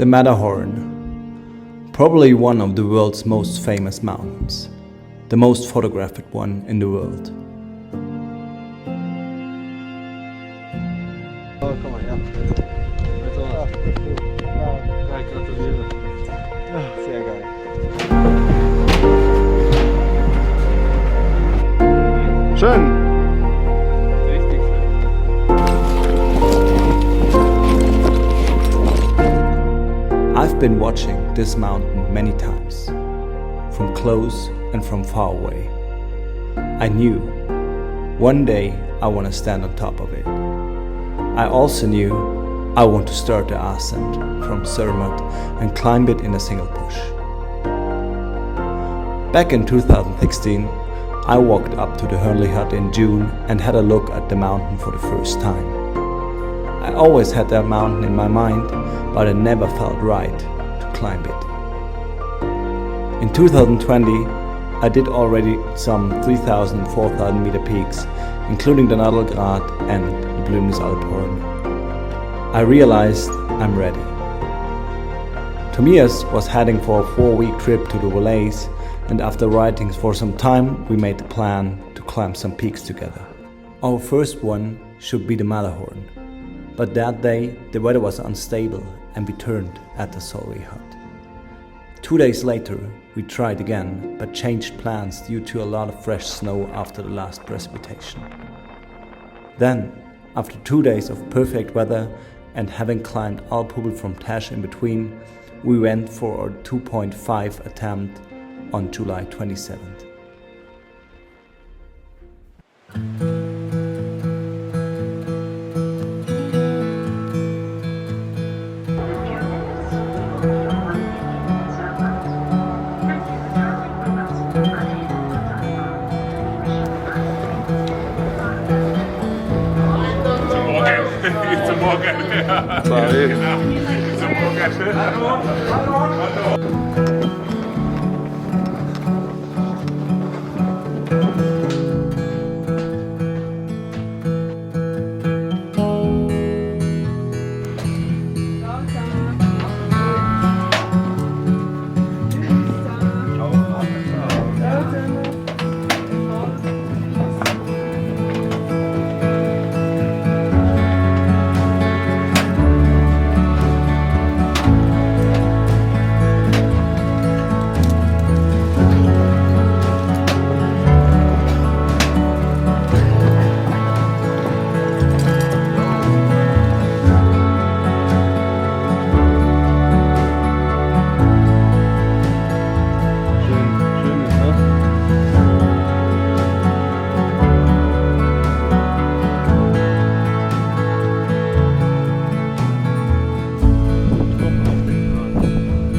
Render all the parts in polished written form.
The Matterhorn, probably one of the world's most famous mountains, the most photographed one in the world. Oh, komm mal, ja. Ja, gratuliere. Ja, sehr geil. Schön. Richtig schön. I've been watching this mountain many times, from close and from far away. I knew one day I want to stand on top of it. I also knew I want to start the ascent from Zermatt and climb it in a single push. Back in 2016, I walked up to the Hörnli hut in June and had a look at the mountain for the first time. I always had that mountain in my mind, but it never felt right to climb it. In 2020, I did already some 3,000, 4,000 meter peaks, including the Nadelgrad and the Blümnisalphorn. I realized I'm ready. Tomias was heading for a 4-week trip to the Valais, and after writing for some time, we made the plan to climb some peaks together. Our first one should be the Matterhorn, but that day the weather was unstable and we turned at the Solvay hut. 2 days later, we tried again, but changed plans due to a lot of fresh snow after the last precipitation. Then, after 2 days of perfect weather and having climbed Alphubel from Tesch in between, we went for our 2.5 attempt on July 27th. Guten Morgen. Sorry. Guten Morgen. Hallo.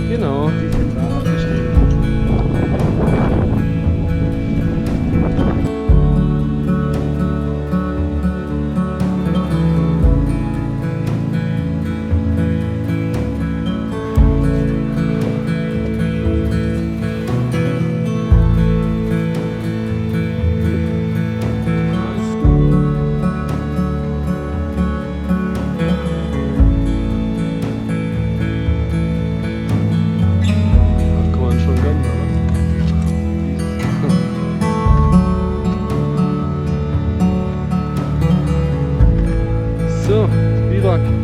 Genau. So, Biwak.